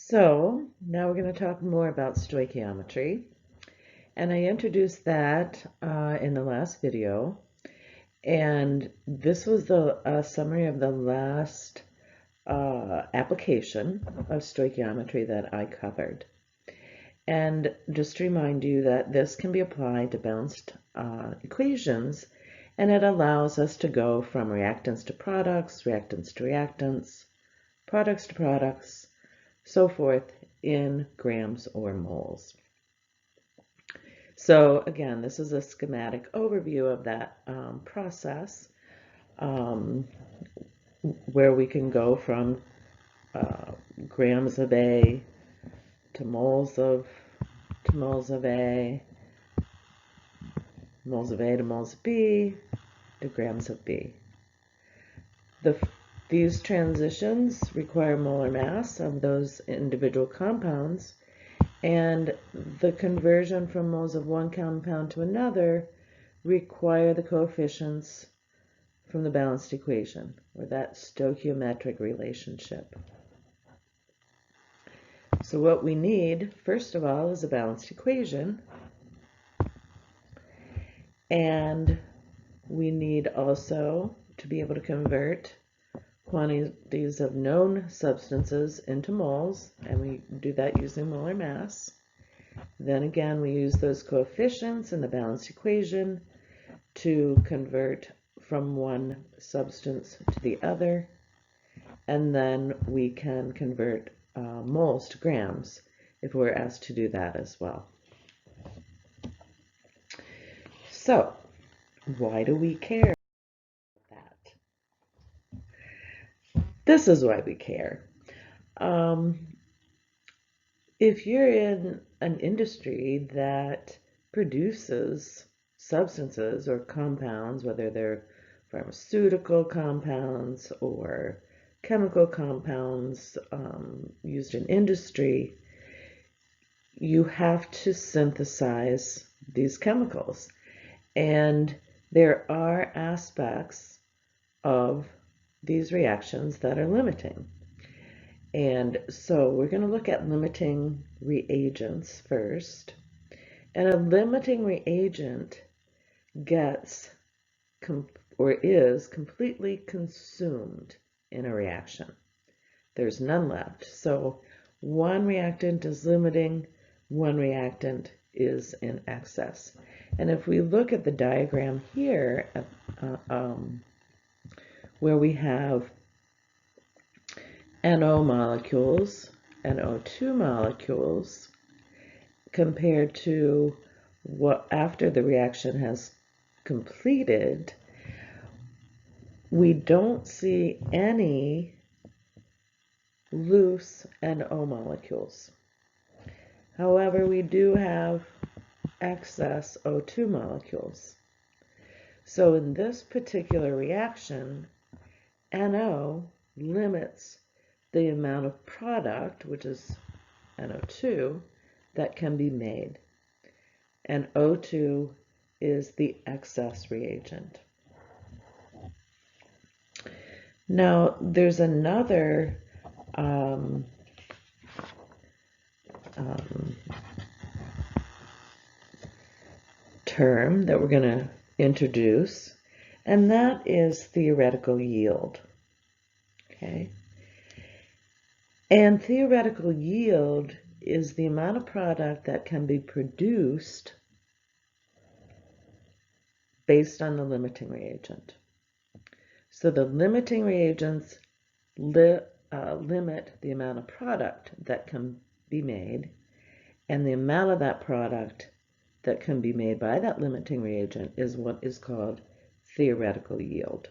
So now we're going to talk more about stoichiometry, and I introduced that in the last video, and this was the summary of the last application of stoichiometry that I covered. And just to remind you that this can be applied to balanced equations, and it allows us to go from reactants to products, reactants to reactants, products to products, so forth in grams or moles. So again, this is a schematic overview of that process where we can go from grams of A to moles of A, moles of A to moles of B to grams of B. These transitions require molar mass of those individual compounds, and the conversion from moles of one compound to another require the coefficients from the balanced equation, or that stoichiometric relationship. So what we need, first of all, is a balanced equation, and we need also to be able to convert quantities of known substances into moles, and we do that using molar mass. Then again, we use those coefficients in the balanced equation to convert from one substance to the other, and then we can convert moles to grams if we're asked to do that as well. So, why do we care about that? This is why we care. If you're in an industry that produces substances or compounds, whether they're pharmaceutical compounds or chemical compounds used in industry, you have to synthesize these chemicals. And there are aspects of these reactions that are limiting. And so we're going to look at limiting reagents first. And a limiting reagent gets or is completely consumed in a reaction. There's none left. So one reactant is limiting, one reactant is in excess. And if we look at the diagram here, where we have NO molecules and O2 molecules compared to what after the reaction has completed, we don't see any loose NO molecules. However, we do have excess O2 molecules. So in this particular reaction, NO limits the amount of product, which is NO2, that can be made. And O2 is the excess reagent. Now, there's another term that we're going to introduce, and that is theoretical yield. Okay? And theoretical yield is the amount of product that can be produced based on the limiting reagent. So the limiting reagents limit the amount of product that can be made, and the amount of that product that can be made by that limiting reagent is what is called theoretical yield.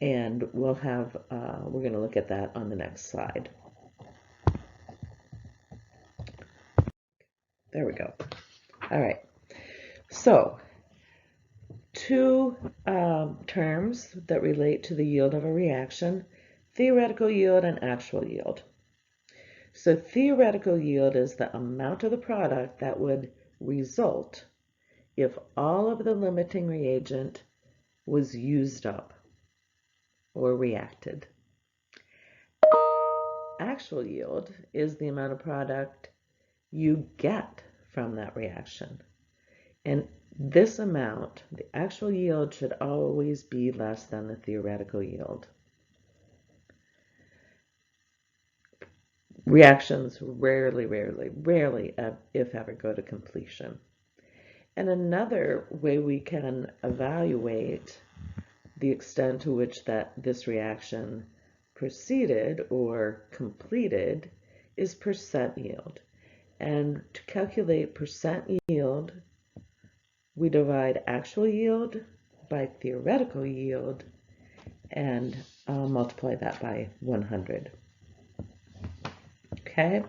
And we're going to look at that on the next slide. There we go. All right. So, two terms that relate to the yield of a reaction: theoretical yield and actual yield. So theoretical yield is the amount of the product that would result if all of the limiting reagent was used up or reacted. actual yield is the amount of product you get from that reaction. And this amount, the actual yield, should always be less than the theoretical yield. Reactions rarely, if ever, go to completion. And another way we can evaluate the extent to which this reaction proceeded or completed is percent yield. And to calculate percent yield, we divide actual yield by theoretical yield and multiply that by 100. Okay?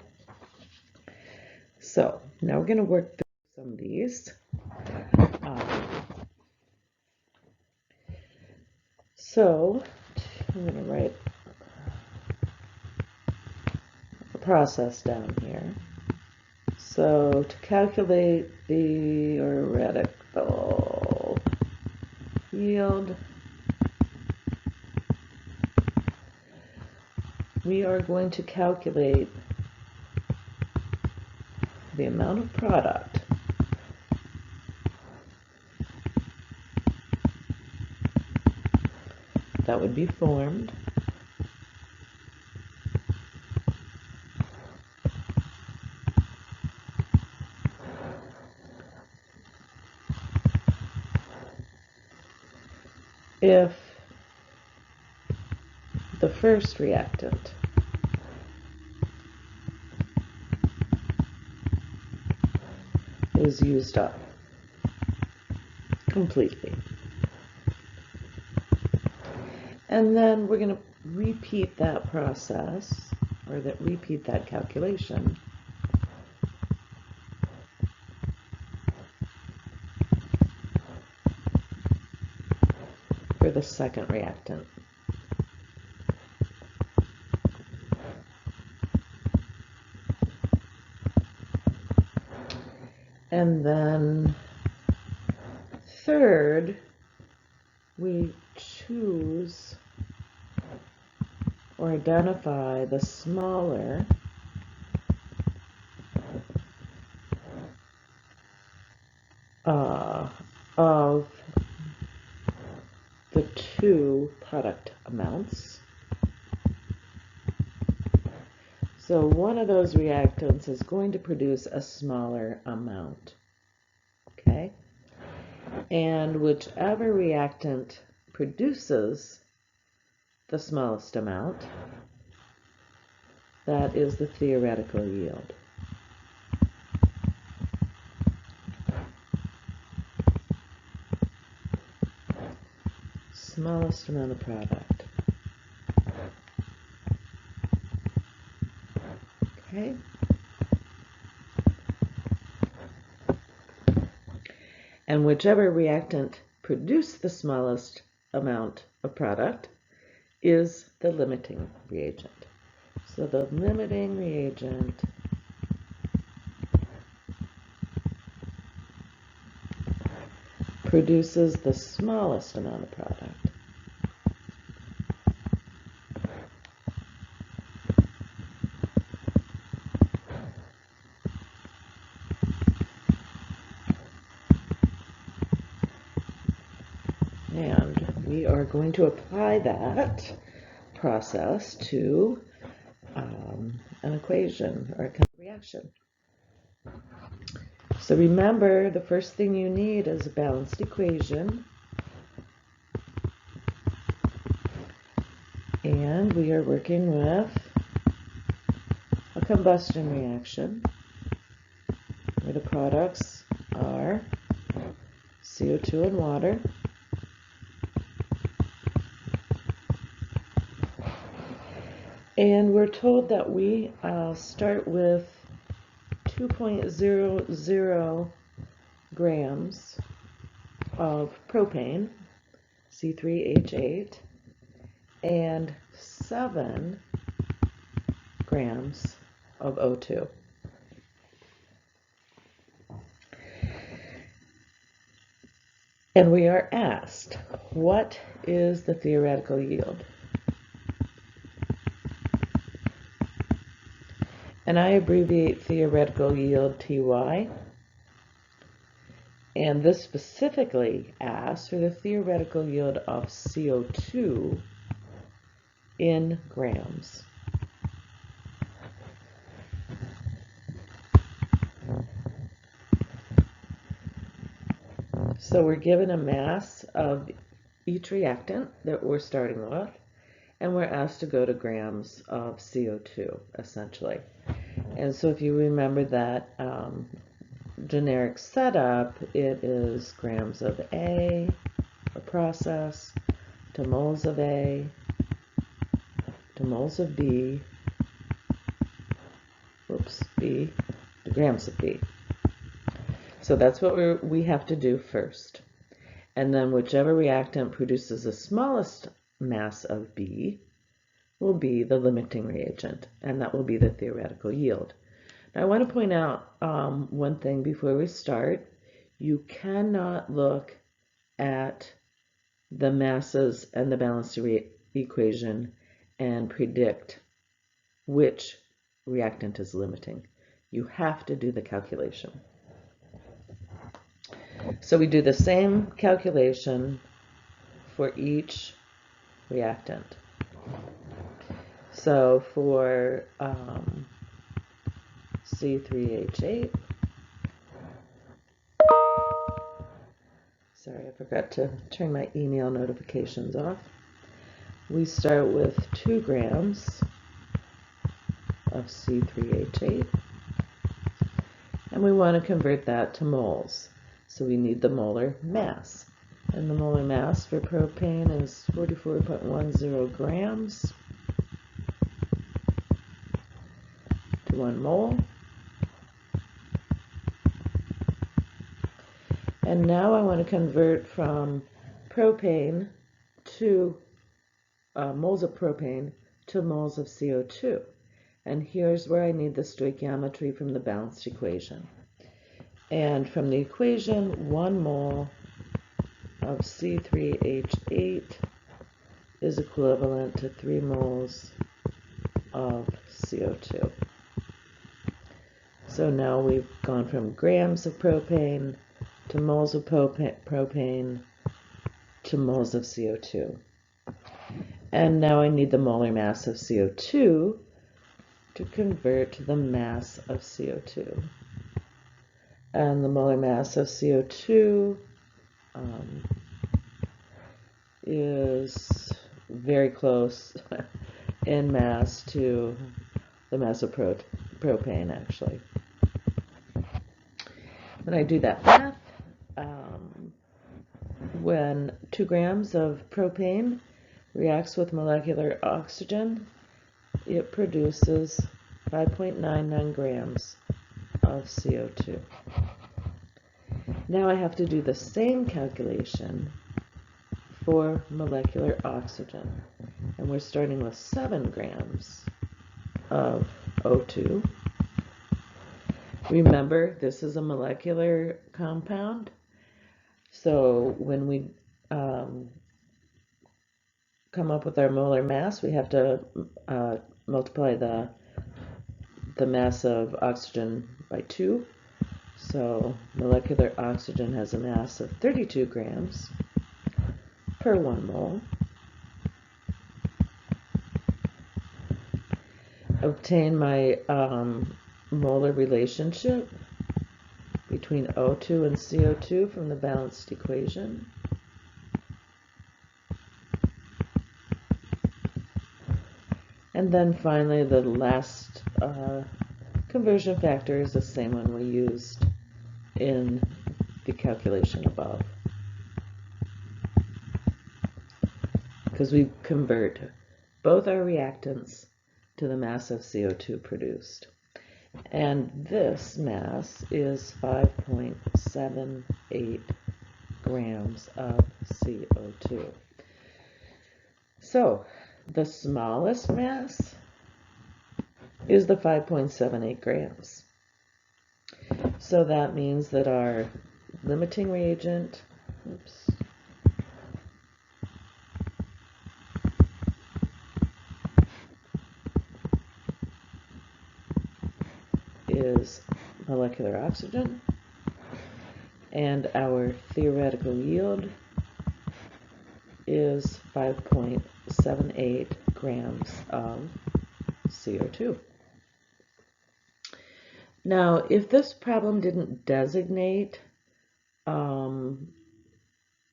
So now we're going to work through some of these. So I'm going to write a process down here. So to calculate theoretical yield, we are going to calculate the amount of product that would be formed if the first reactant is used up completely. And then we're going to repeat that process, or repeat that calculation for the second reactant. And then third, we choose or identify the smaller of the two product amounts. So one of those reactants is going to produce a smaller amount, okay? And whichever reactant produces the smallest amount, that is the theoretical yield. Smallest amount of product. Okay? And whichever reactant produced the smallest amount of product is the limiting reagent. So the limiting reagent produces the smallest amount of product. And we are going to apply that process to an equation or a chemical reaction. So remember, the first thing you need is a balanced equation. And we are working with a combustion reaction where the products are CO2 and water. And we're told that we start with 2.00 grams of propane, C3H8, and 7 grams of O2. And we are asked, what is the theoretical yield? and I abbreviate theoretical yield TY. And this specifically asks for the theoretical yield of CO2 in grams. So we're given a mass of each reactant that we're starting with, and we're asked to go to grams of CO2, essentially. And so if you remember that generic setup, it is grams of A, a process, to moles of A, to moles of B, B, to grams of B. So that's what we have to do first. And then whichever reactant produces the smallest mass of B will be the limiting reagent, and that will be the theoretical yield. Now I want to point out one thing before we start. You cannot look at the masses and the balanced equation and predict which reactant is limiting. You have to do the calculation. So we do the same calculation for each reactant. So for C3H8, sorry, I forgot to turn my email notifications off. We start with 2 grams of C3H8, and we want to convert that to moles. So we need the molar mass. And the molar mass for propane is 44.10 grams to 1 mole. And now I want to convert from propane to moles of propane to moles of CO2. And here's where I need the stoichiometry from the balanced equation. And from the equation, 1 mole of C3H8 is equivalent to 3 moles of CO2. So now we've gone from grams of propane to moles of propane to moles of CO2. And now I need the molar mass of CO2 to convert to the mass of CO2. And the molar mass of CO2 is very close in mass to the mass of propane, actually. When I do that math, when 2 grams of propane reacts with molecular oxygen, it produces 5.99 grams of CO2. Now I have to do the same calculation for molecular oxygen. And we're starting with 7 grams of O2. Remember, this is a molecular compound. So when we come up with our molar mass, we have to multiply the mass of oxygen by 2. So molecular oxygen has a mass of 32 grams per 1 mole. Obtain my molar relationship between O2 and CO2 from the balanced equation. And then finally, the last conversion factor is the same one we used in the calculation above, because we convert both our reactants to the mass of CO2 produced. And this mass is 5.78 grams of CO2. So the smallest mass is the 5.78 grams. So that means that our limiting reagent, is molecular oxygen, and our theoretical yield is 5.78 grams of CO2. Now, if this problem didn't designate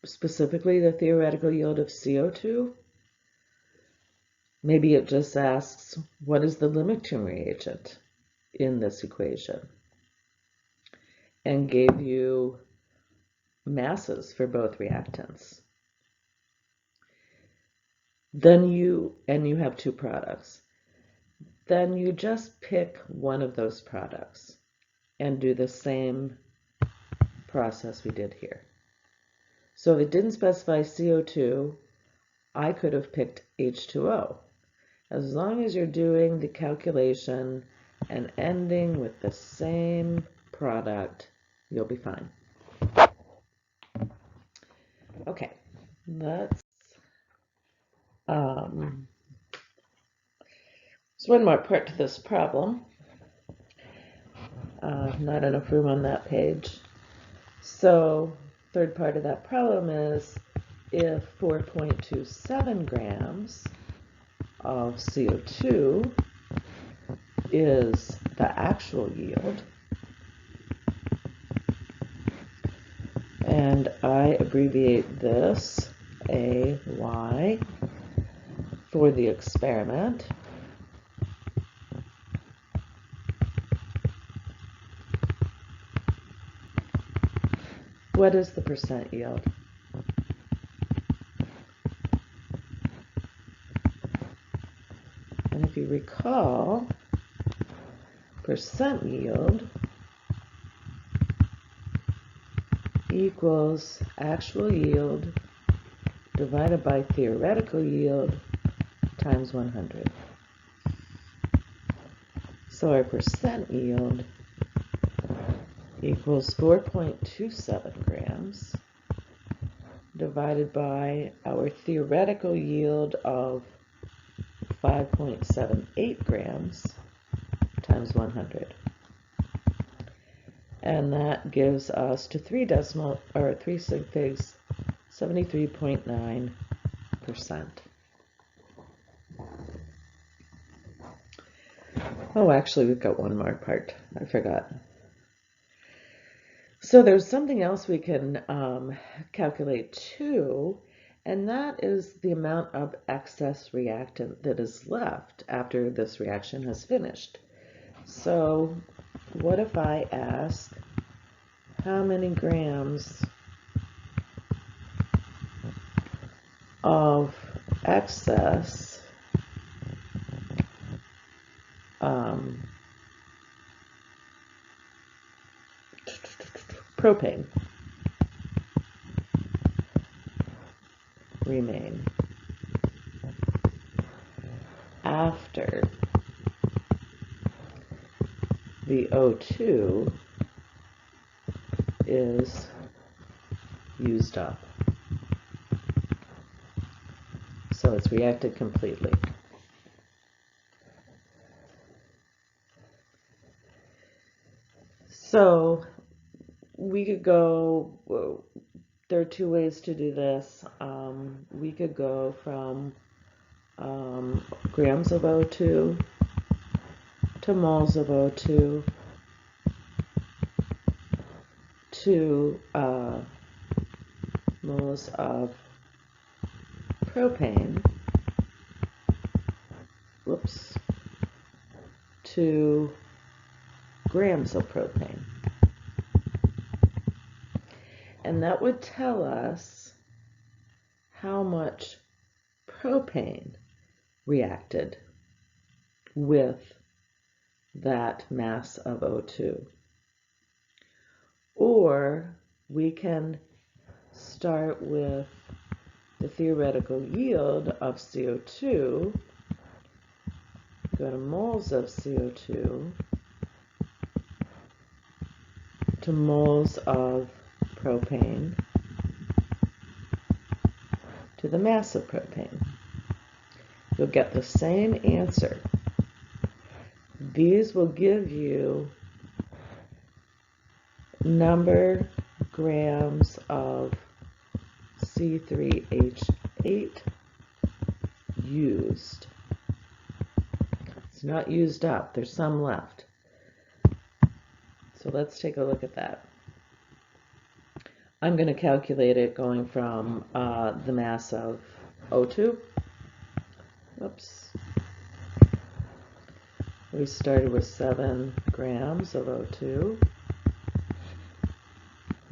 specifically the theoretical yield of CO2, maybe it just asks, what is the limiting reagent in this equation? And gave you masses for both reactants. Then you have two products. Then you just pick one of those products and do the same process we did here. So if it didn't specify CO2, I could have picked H2O. As long as you're doing the calculation and ending with the same product, you'll be fine. Okay, let's there's one more part to this problem. Not enough room on that page. So third part of that problem is if 4.27 grams of CO2 is the actual yield, and I abbreviate this AY for the experiment, what is the percent yield? And if you recall, percent yield equals actual yield divided by theoretical yield times 100. So our percent yield equals 4.27 grams divided by our theoretical yield of 5.78 grams times 100. And that gives us to 3 sig figs, 73.9%. Oh, actually, we've got one more part. I forgot. So there's something else we can calculate too, and that is the amount of excess reactant that is left after this reaction has finished. So what if I ask how many grams of excess propane remain after the O2 is used up. So it's reacted completely. So we could go, there are two ways to do this. We could go from grams of O2 to moles of O2 to moles of propane, to grams of propane. And that would tell us how much propane reacted with that mass of O2. Or we can start with the theoretical yield of CO2, go to moles of CO2, to moles of propane, to the mass of propane. You'll get the same answer. These will give you number grams of C3H8 used. It's not used up, there's some left. So let's take a look at that. I'm going to calculate it going from the mass of O2. Oops. We started with 7 grams of O2.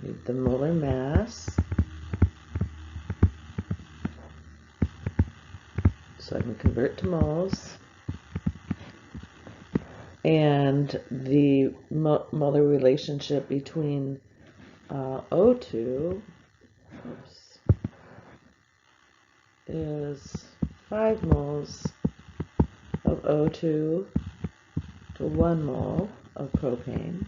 Need the molar mass. So I can convert to moles. And the molar relationship between O2 is 5 moles of O2 to 1 mole of propane.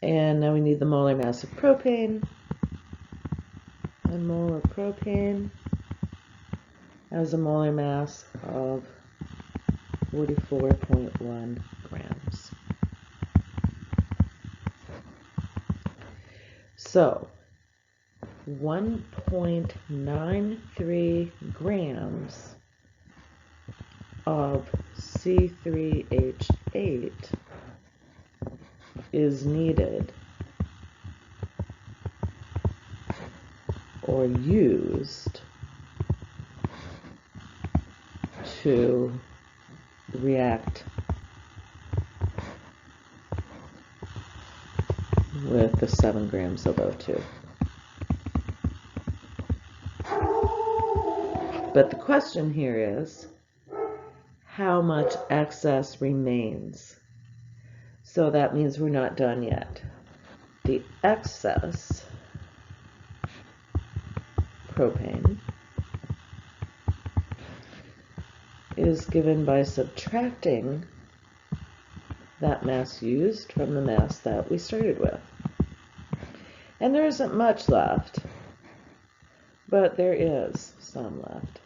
And now we need the molar mass of propane. 1 mole of propane has a molar mass of 44.1 grams. So 1.93 grams of C3H8 is needed or used to react with the 7 grams of O2. But the question here is, how much excess remains? So that means we're not done yet. The excess propane is given by subtracting that mass used from the mass that we started with. And there isn't much left, but there is some left.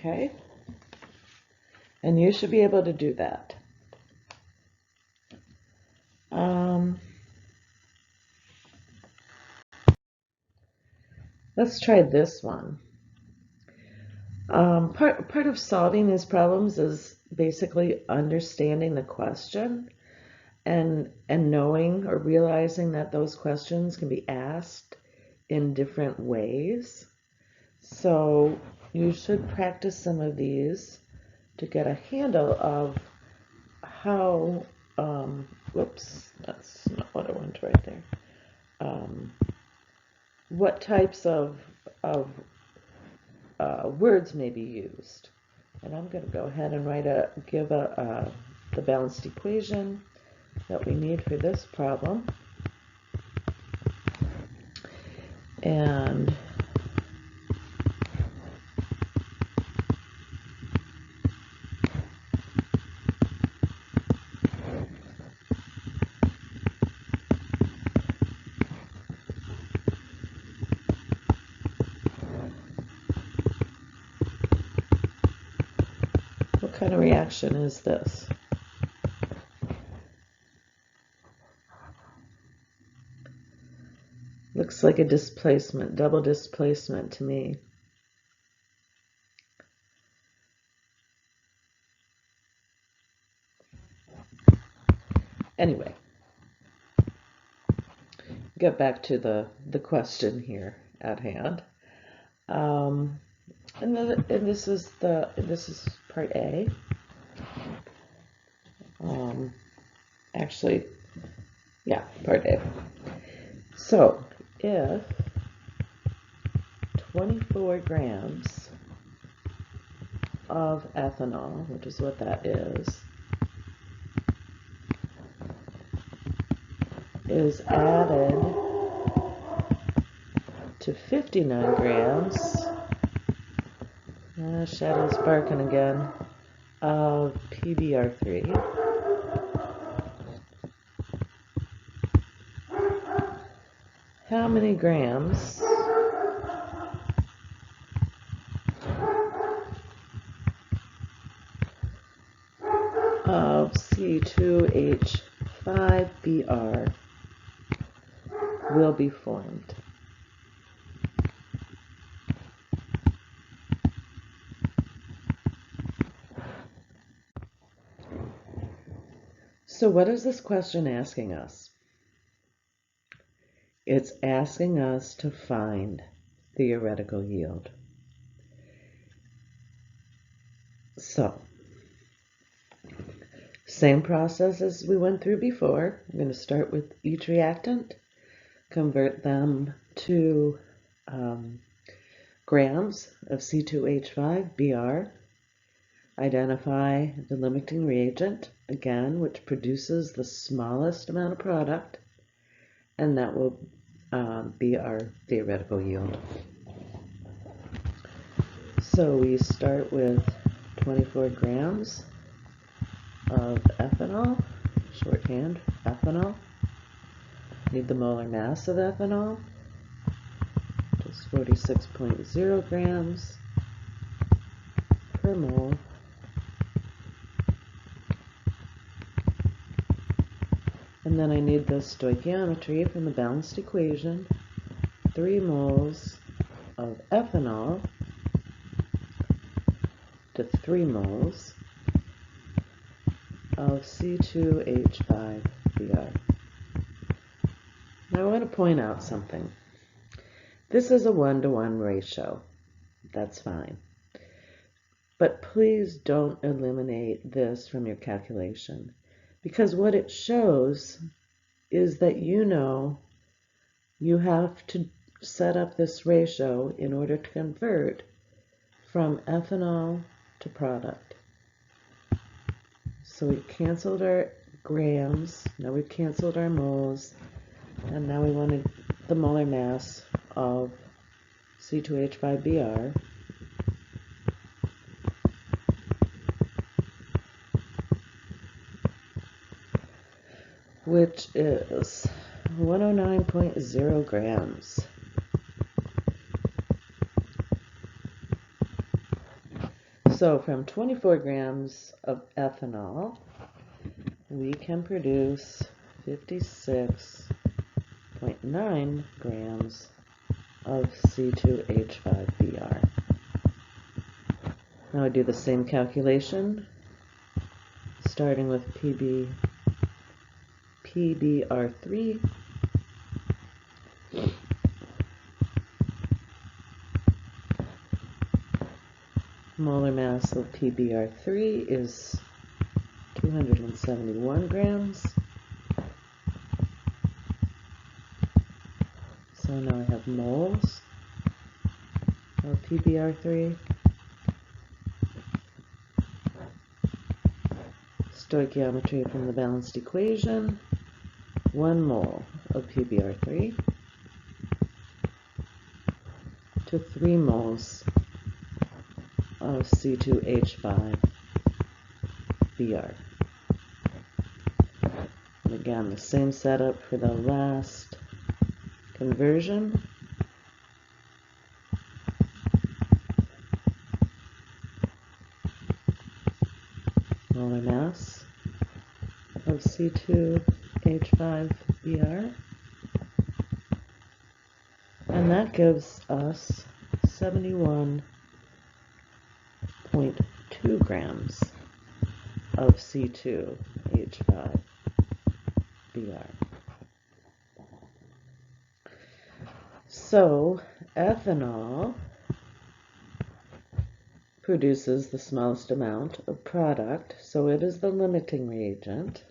Okay, and you should be able to do that. Let's try this one. Part of solving these problems is basically understanding the question and knowing or realizing that those questions can be asked in different ways. So you should practice some of these to get a handle of how, whoops, that's not what I wanted to write there. What types of words may be used. And I'm going to go ahead and give the balanced equation that we need for this problem. And what kind of reaction is this? Looks like a displacement, double displacement to me. Anyway, get back to the question here at hand. And this is part A. Actually, yeah, part A. So if 24 grams of ethanol, which is what that is added to 59 grams, Shadow's barking again, of PBr3, how many grams of C2H5Br will be formed. So what is this question asking us? It's asking us to find theoretical yield. So, same process as we went through before. I'm going to start with each reactant, convert them to grams of C2H5Br, identify the limiting reagent, again, which produces the smallest amount of product, and that will be our theoretical yield. So we start with 24 grams of ethanol, shorthand ethanol. Need the molar mass of ethanol, just 46.0 grams per mole. And then I need the stoichiometry from the balanced equation, 3 moles of ethanol to 3 moles of C2H5Br. Now I want to point out something. This is a 1-to-1 ratio. That's fine. But please don't eliminate this from your calculation, because what it shows is that you have to set up this ratio in order to convert from ethanol to product. So we canceled our grams, now we've canceled our moles, and now we wanted the molar mass of C2H5Br, which is 109.0 grams. So from 24 grams of ethanol, we can produce 56.9 grams of C2H5Br. Now I do the same calculation, starting with PBr3. Molar mass of PBr3 is 271 grams. So now I have moles of PBr3. Stoichiometry from the balanced equation, 1 mole of PBr3 to 3 moles of C2H5Br. And again, the same setup for the last conversion. Molar mass of C2H5Br. And that gives us 71.2 grams of C2H5Br. So ethanol produces the smallest amount of product, so it is the limiting reagent.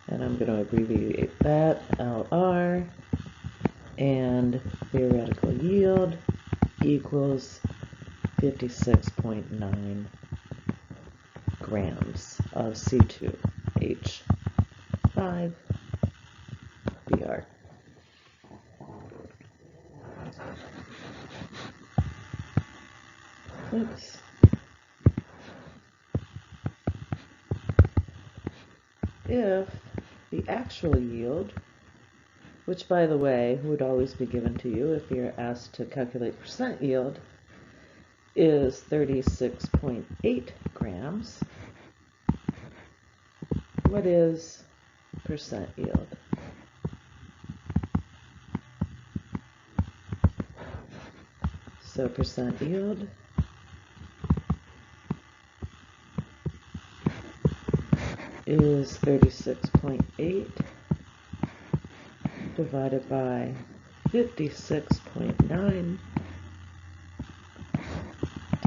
And I'm going to abbreviate that, LR, and theoretical yield equals 56.9 grams of C2H5Br. Oops. if the actual yield, which by the way would always be given to you if you're asked to calculate percent yield, is 36.8 grams, what is percent yield? So percent yield is 36.8 divided by 56.9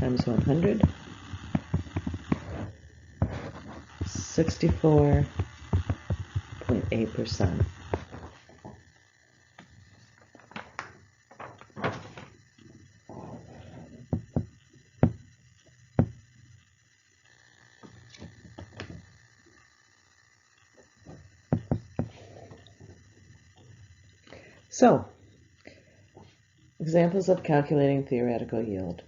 times 100, 64.8%. So, examples of calculating theoretical yield.